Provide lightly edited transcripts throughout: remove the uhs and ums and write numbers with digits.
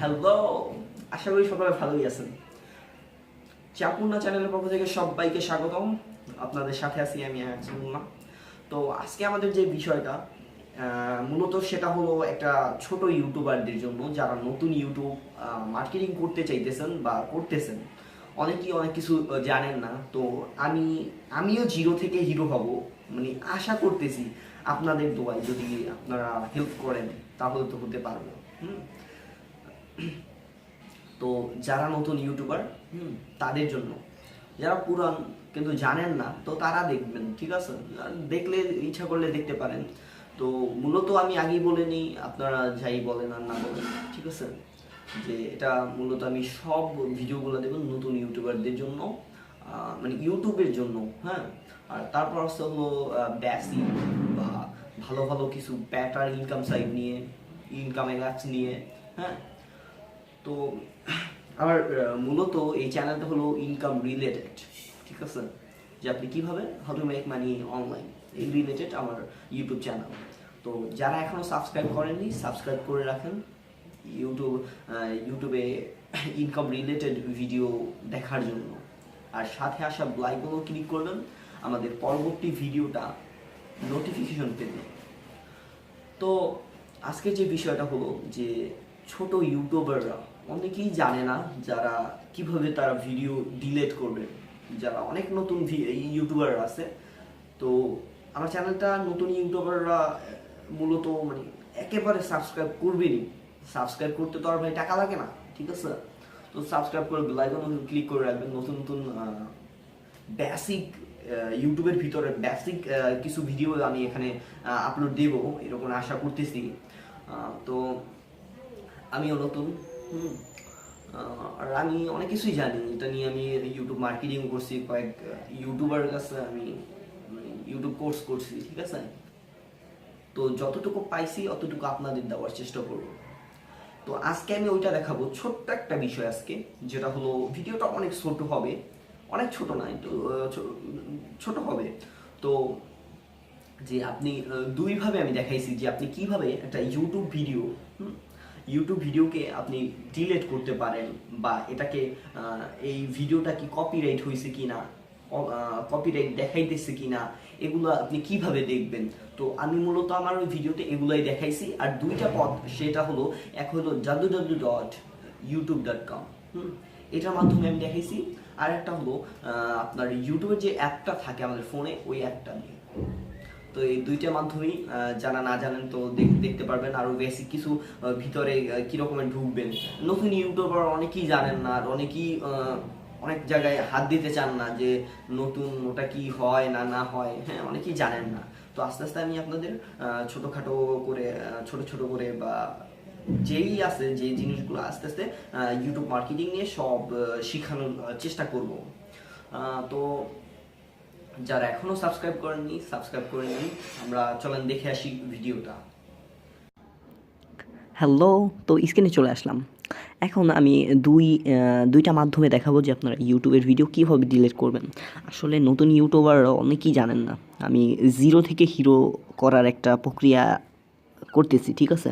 Hello, আশা করি সবাই ভালোই আছেন। ChampMunna চ্যানেলের পক্ষ থেকে সবাইকে স্বাগতম। আপনাদের সাথে আছি আমি MxMunna। তো আজকে আমাদের যে বিষয়টা মূলত সেটা হলো একটা ছোট ইউটিউবারদের জন্য যারা নতুন ইউটিউব মার্কেটিং করতে চাইতেছেন বা করতেছেন। অনেকেই অনেক কিছু জানেন না। তো আমিও জিরো থেকে হিরো হব, মানে আশা করতেছি আপনাদের দোয়ায় যদি আপনারা হেল্প করেন তাহলে তো হতে পারবো। তো যারা নতুন ইউটিউবার তাদের জন্য, যারা পুরান কিন্তু জানেন না তো তারা দেখবেন, ঠিক আছে? দেখলে ইচ্ছা করলে দেখতে পারেন। তো মূলত আমি আগেই বলে নিই, আপনারা যাই বলেন আর না বলেন, ঠিক আছে, যে এটা মূলত আমি সব ভিডিওগুলো দেব নতুন ইউটিউবারদের জন্য, মানে ইউটিউবের জন্য। হ্যাঁ, আর তারপর আসতে হলো বেসিক বা ভালো ভালো কিছু প্যাটার ইনকাম সাইট নিয়ে, ইনকামের অ্যাপস নিয়ে। হ্যাঁ, তো আমার মূলত এই চ্যানেলটা হলো ইনকাম রিলেটেড, ঠিক আছে, যে আপনি কিভাবে how to make money online, এই রিলেটেড আমার ইউটিউব চ্যানেল। তো যারা এখনো সাবস্ক্রাইব করেননি সাবস্ক্রাইব করে রাখেন ইউটিউবে ইনকাম রিলেটেড ভিডিও দেখার জন্য। আর সাথে আসা লাইকও ক্লিক করবেন আমাদের পরবর্তী ভিডিওটা নোটিফিকেশন পেতে। তো আজকে যে বিষয়টা হলো যে ছোট ইউটিউবাররা অনেকেই জানে না যারা কিভাবে তারা ভিডিও ডিলিট করবে। যারা অনেক নতুন ইউটিউবার আছে, তো আমার চ্যানেলটা নতুন ইউটিউবাররা মূলত মানে একেবারে সাবস্ক্রাইব করবেনই। সাবস্ক্রাইব করতে তো আর ভাই টাকা লাগে না, ঠিক আছে? তো সাবস্ক্রাইব করে বেল আইকন ক্লিক করে রাখবেন। নতুন নতুন বেসিক ইউটিউবের ভিতরে বেসিক কিছু ভিডিও আমি এখানে আপলোড দেব এরকম আশা করতেছি। তো আমিও নতুন, আর আমি অনেক কিছুই জানি এটা নিয়ে। আমি ইউটিউব মার্কেটিং করছি, কয়েক ইউটিউবারের কাছে আমি ইউটিউব কোর্স করছি, ঠিক আছে? তো যতটুকু পাইছি অতটুকু আপনাদের দেওয়ার চেষ্টা করব। তো আজকে আমি ওইটা দেখাবো, ছোট্ট একটা বিষয় আজকে, যেটা হলো ভিডিওটা অনেক ছোট হবে, অনেক ছোট না, একটু ছোট হবে। তো যে আপনি দুইভাবে আমি দেখাইছি যে আপনি কিভাবে একটা ইউটিউব ভিডিওকে আপনি ডিলিট করতে পারেন, বা এটাকে এই ভিডিওটা কি কপিরাইট হয়েছে কিনা, কপিরাইট দেখাইতেছে কিনা, এগুলো আপনি কিভাবে দেখবেন। তো আমি মূলত আমার ওই ভিডিওতে এগুলাই দেখাইছি। আর দুইটা পথ, সেটা হলো এক হলো www.youtube.com, এটার মাধ্যমে আমি দেখাইছি। আর একটা হলো আপনার ইউটিউবের যে অ্যাপটা থাকে আমাদের ফোনে, ওই অ্যাপটা নিয়ে। তো এই দুইটা মাধ্যমেই যারা না জানেন তো দেখতে পারবেন। আরও বেসিক কিছু ভিতরে কীরকমের ঢুকবেন। নতুন ইউটিউবার অনেকেই জানেন না, আর অনেকেই অনেক জায়গায় হাত দিতে চান না যে নতুন ওটা কি হয় না না হয়। হ্যাঁ, অনেকেই জানেন না। তো আস্তে আস্তে আমি আপনাদের ছোটোখাটো করে ছোট ছোট করে বা যেই আছে যে জিনিসগুলো আস্তে আস্তে ইউটিউব মার্কেটিং নিয়ে সব শেখানোর চেষ্টা করব। তো যারা এখনো সাবস্ক্রাইব করেননি সাবস্ক্রাইব করে নিন। আমরা চলেন দেখে আসি ভিডিওটা। হ্যালো, তো স্ক্রিনে চলে আসলাম। এখন আমি দুইটা মাধ্যমে দেখাবো যে আপনারা ইউটিউবের ভিডিও কীভাবে ডিলিট করবেন। আসলে নতুন ইউটিউবাররা অনেকেই জানেন না। আমি জিরো থেকে হিরো করার একটা প্রক্রিয়া করতেছি, ঠিক আছে?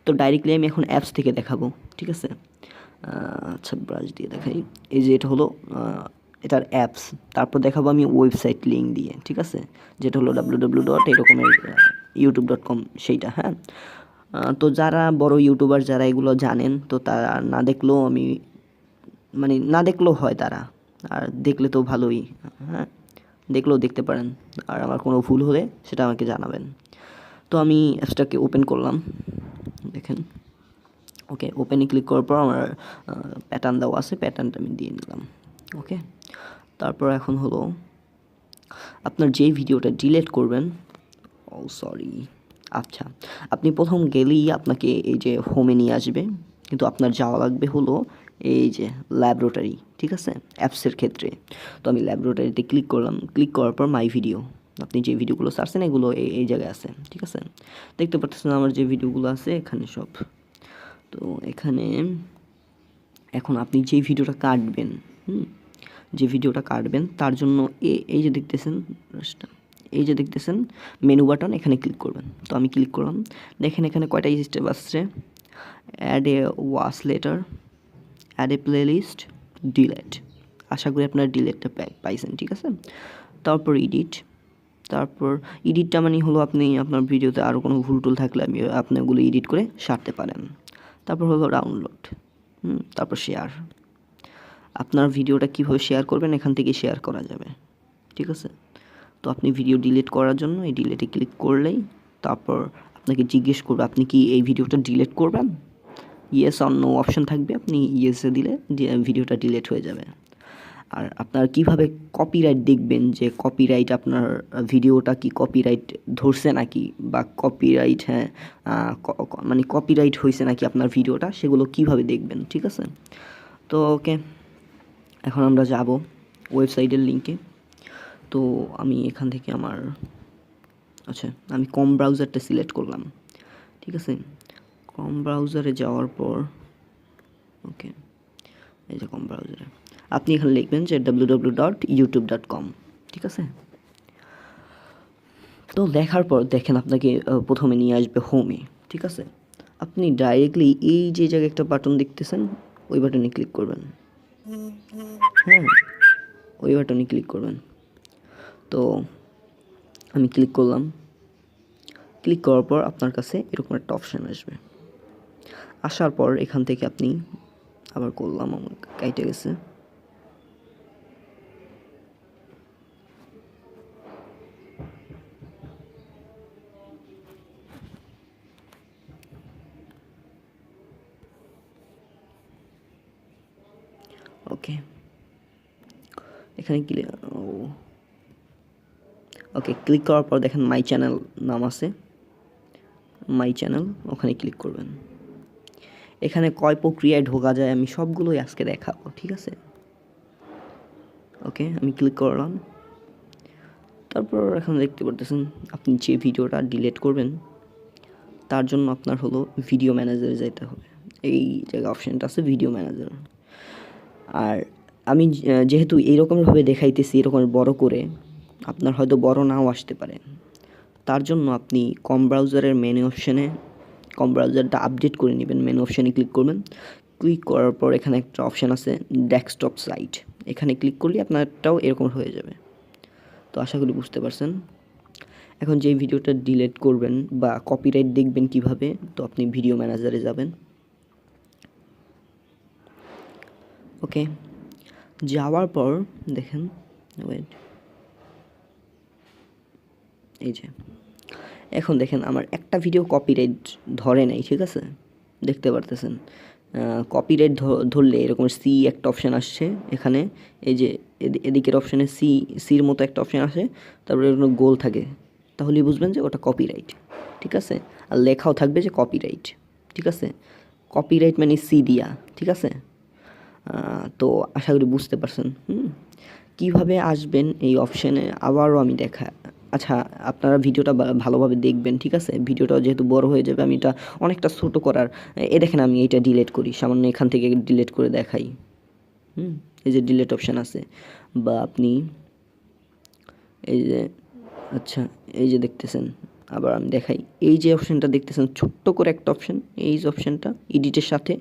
তো ডাইরেক্টলি আমি এখন অ্যাপস থেকে দেখাবো, ঠিক আছে? আচ্ছা, ব্রাশ দিয়ে দেখাই। এই যে এটা হলো এটার অ্যাপস। তারপর দেখাবো আমি ওয়েবসাইট লিঙ্ক দিয়ে, ঠিক আছে, যেটা হলো www.এরকমের youtube.com সেইটা। হ্যাঁ, তো যারা বড় ইউটিউবার যারা এগুলো জানেন তো তারা না দেখলেও আমি মানে না দেখলেও হয় তারা, আর দেখলে তো ভালোই। হ্যাঁ, দেখলেও দেখতে পারেন। আর আমার কোনো ভুল হলে সেটা আমাকে জানাবেন। তো আমি অ্যাপসটাকে ওপেন করলাম, দেখেন। ওকে, ওপেনে ক্লিক করার পর আমার প্যাটার্ন দেওয়া আছে, প্যাটার্নটা আমি দিয়ে নিলাম। ওকে, তারপর এখন হলো আপনার যেই ভিডিওটা ডিলিট করবেন, সরি, আচ্ছা, আপনি প্রথম গেলেই আপনাকে এই যে হোমে নিয়ে আসবে, কিন্তু আপনার যাওয়া লাগবে হলো এই যে ল্যাবরেটরি, ঠিক আছে, অ্যাপসের ক্ষেত্রে। তো আমি ল্যাবরেটরিতে ক্লিক করলাম, ক্লিক করার পর মাই ভিডিও, আপনি যে ভিডিওগুলো সারছেন এগুলো এই জায়গায় আছে, ঠিক আছে? দেখতে পাচ্ছেন আমার যে ভিডিওগুলো আছে এখানে সব। তো এখানে এখন আপনি যে ভিডিওটা কাটবেন, যে ভিডিওটা কাটবেন তার জন্য এই যে দেখতেছেন এই যে দেখতেছেন মেনু বাটন, এখানে ক্লিক করবেন। তো আমি ক্লিক করলাম, দেখেন এখানে কয়টা স্টেপ আসছে, add a watch later, add a playlist, delete. আশা করি আপনারা ডিলেটটা পাইছেন, ঠিক আছে। তারপর এডিট, তারপর এডিটটা মানে হলো আপনি আপনার ভিডিওতে আরও কোনো ভুল টুল থাকলে আপনি ওগুলো এডিট করে সারতে পারেন। তারপর হলো ডাউনলোড, তারপর শেয়ার। আপনার ভিডিওটা কীভাবে শেয়ার করবেন এখান থেকে শেয়ার করা যাবে, ঠিক আছে। তো আপনি ভিডিও ডিলিট করার জন্য এই ডিলেটে ক্লিক করলেই তারপর আপনাকে জিজ্ঞেস করবে আপনি কি এই ভিডিওটা ডিলিট করবেন, ইয়েস অর নো অপশন থাকবে, আপনি ইয়েসে দিলে ভিডিওটা ডিলিট হয়ে যাবে। আর আপনার কিভাবে কপিরাইট দেখবেন যে কপিরাইট আপনার ভিডিওটা কি কপিরাইট ধরছে নাকি বা কপিরাইট মানে কপিরাইট হয়েছে নাকি আপনার ভিডিওটা, সেগুলো কিভাবে দেখবেন, ঠিক আছে। তো ওকে, এখন আমরা যাব ওয়েবসাইটের লিঙ্কে। তো আমি এখান থেকে আমি কম ব্রাউজারটা সিলেক্ট করলাম, ঠিক আছে। কম ব্রাউজারে যাওয়ার পর ওকে, এই যে কম ব্রাউজারে আপনি এখানে লিখবেন যে www.youtube.com, ঠিক আছে। তো লেখার পর দেখেন আপনাকে প্রথমে নিয়ে আসবে হোমে, ঠিক আছে। আপনি ডাইরেক্টলি এই যে জায়গায় একটা বাটন দেখতেছেন ওই বাটনে ক্লিক করবেন, ওই বাটনে ক্লিক করবেন। তো আমি ক্লিক করলাম। ক্লিক করার পর আপনার কাছে এরকম একটা অপশান আসবে। আসার পর এখান থেকে আপনি আবার করলাম, আমার কাইটে গেছে। ওকে, এখানে ওকে ক্লিক করার পর দেখেন মাই চ্যানেল নাম আছে, মাই চ্যানেল, ওখানে ক্লিক করবেন। এখানে কয় প্রক্রিয়ায় ঢোকা যায় আমি সবগুলোই আজকে দেখাবো, ঠিক আছে। ওকে, আমি ক্লিক করলাম। তারপর এখানে দেখতে পারতেছেন আপনি যে ভিডিওটা ডিলিট করবেন তার জন্য আপনার হলো ভিডিও ম্যানেজারে যেতে হবে। এই জায়গায় অপশানটা আছে ভিডিও ম্যানেজার। আর আমি যেহেতু এইরকমভাবে দেখাইতেছি এরকম বড় করে, আপনার হয়তো বড় নাও আসতে পারে। তার জন্য আপনি কম ব্রাউজারের মেনু অপশানে কম ব্রাউজারটা আপডেট করে নেবেন, মেনু অপশানে ক্লিক করবেন। ক্লিক করার পর এখানে একটা অপশান আছে ডেস্কটপ সাইট, এখানে ক্লিক করলে আপনারটাও এরকম হয়ে যাবে। তো আশা করি বুঝতে পারছেন। এখন যে ভিডিওটা ডিলিট করবেন বা কপিরাইট দেখবেন কিভাবে, তো আপনি ভিডিও ম্যানেজারে যাবেন। ওকে, যাওয়ার পর দেখেন ওয়েট, এই যে এখন দেখেন আমার একটা ভিডিও কপিরাইট ধরে নাই, ঠিক আছে, দেখতে পারতেছেন। কপিরাইট ধরলে এরকম সি একটা অপশান আসছে এখানে, এই যে এদিকের অপশানে সির মতো একটা অপশান আসে, তারপরে এরকম গোল থাকে, তাহলেই বুঝবেন যে ওটা কপিরাইট, ঠিক আছে। আর লেখাও থাকবে যে কপিরাইট, ঠিক আছে। কপিরাইট মানে সি দিয়া, ঠিক আছে। তো আশা করি বুঝতে পারছেন। কীভাবে আসবেন এই অপশানে আবারও আমি আচ্ছা, আপনারা ভিডিওটা ভালোভাবে দেখবেন, ঠিক আছে। ভিডিওটা যেহেতু বড় হয়ে যাবে, আমি এটা অনেকটা ছোটো করার দেখেন আমি এইটা ডিলিট করি, সামান্য এখান থেকে ডিলিট করে দেখাই। এই যে ডিলিট অপশান আছে, বা আপনি এই যে আচ্ছা এই যে দেখতেছেন, আবার আমি দেখাই, এই যে অপশানটা দেখতেছেন ছোট্ট করে একটা অপশান, এই যে অপশানটা এডিটের সাথে,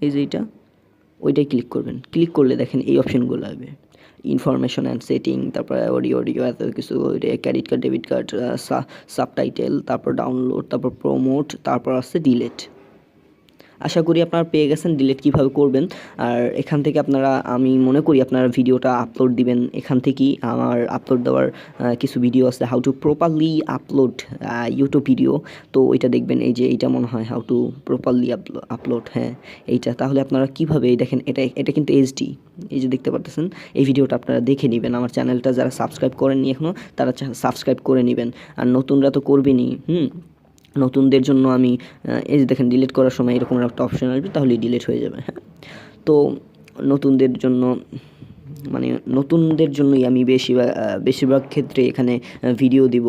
এই যে এইটা, ওইটাই ক্লিক করবেন। ক্লিক করলে দেখেন এই অপশানগুলো আসবে, ইনফরমেশন অ্যান্ড সেটিং, তারপর অডিও এত কিছু, credit card, debit card, subtitle, তারপর ডাউনলোড, তারপর প্রমোট, তারপর আসছে ডিলিট। আশা করি আপনারা পেয়ে গেছেন ডিলিট কীভাবে করবেন। আর এখান থেকে আপনারা, আমি মনে করি আপনারা ভিডিওটা আপলোড দিবেন এখান থেকেই। আমার আপলোড দেওয়ার কিছু ভিডিও আছে, how to properly upload YouTube video, তো ওইটা দেখবেন। এই যে এইটা মনে হয় হাউ টু প্রপারলি আপলোড, এইটা। তাহলে আপনারা কীভাবে, দেখেন এটা কিন্তু এইচডি, এই যে দেখতে পারতেছেন, এই ভিডিওটা আপনারা দেখে নেবেন। আমার চ্যানেলটা যারা সাবস্ক্রাইব করেননি এখনও, তারা সাবস্ক্রাইব করে নেবেন। আর নতুনরা তো করবেনই। নতুনদের জন্য আমি এই যে দেখেন ডিলিট করার সময় এরকম একটা অপশন আসবে, তাহলেই ডিলিট হয়ে যাবে। তো নতুনদের জন্য, মানে নতুনদের জন্যই আমি বেশিরভাগ ক্ষেত্রে এখানে ভিডিও দিব।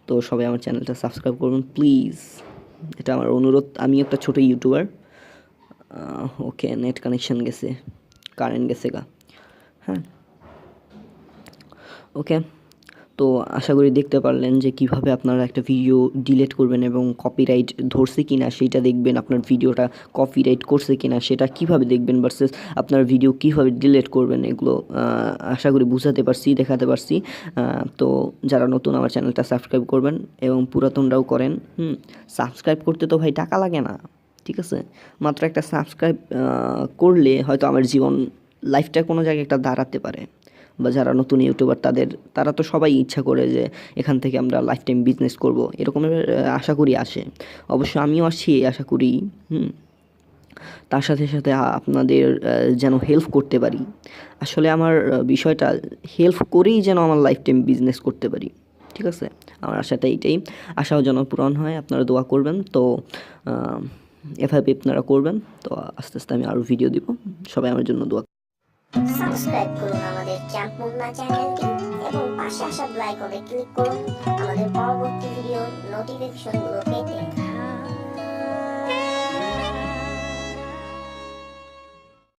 তো সবাই আমার চ্যানেলটা সাবস্ক্রাইব করবেন প্লিজ, এটা আমার অনুরোধ। আমি একটা ছোট ইউটিউবার। ওকে, নেট কানেকশন গেছে, কারেন্ট গেছে গা। ওকে, তো তো আশা করি দেখতে পারলেন যে কিভাবে আপনারা একটা ভিডিও ডিলিট করবেন এবং কপিরাইট ধরছে কিনা সেটা দেখবেন, আপনার ভিডিওটা কপিরাইট করছে কিনা সেটা কিভাবে দেখবেন, ভার্সেস আপনার ভিডিও কিভাবে ডিলিট করবেন, এগুলো আশা করি বুঝাতে পারছি, দেখাতে পারছি। তো যারা নতুন আমার চ্যানেলটা সাবস্ক্রাইব করবেন এবং পুরাতনরাও করেন। সাবস্ক্রাইব করতে তো ভাই টাকা লাগে না, ঠিক আছে? মাত্র একটা সাবস্ক্রাইব করলে হয়তো আমার জীবন লাইফটা কোনো জায়গায় একটা দাঁড়াতে পারে। বা যারা নতুন ইউটিউবার তারা তো সবাই ইচ্ছা করে যে এখান থেকে আমরা লাইফ টাইম বিজনেস করব, এরকমের আশা করি আসে। অবশ্য আমিও আসছি এই আশা করি। তার সাথে সাথে আপনাদের যেন হেল্প করতে পারি। আসলে আমার বিষয়টা হেল্প করেই যেন আমার লাইফ টাইম বিজনেস করতে পারি, ঠিক আছে? আমার আশাটা এইটাই, আশাও যেন পূরণ হয়। আপনারা দোয়া করবেন। তো এভাবে আপনারা করবেন। তো আস্তে আস্তে আমি আরও ভিডিও দিব। সবাই আমার জন্য দোয়া। সাবস্ক্রাইব করুন আমাদের চ্যাম্পমুন্না চ্যানেলটি এবং পাশে আসা বেল আইকনে ক্লিক করুন আমাদের পরবর্তী ভিডিওর নোটিফিকেশনগুলো পেতে।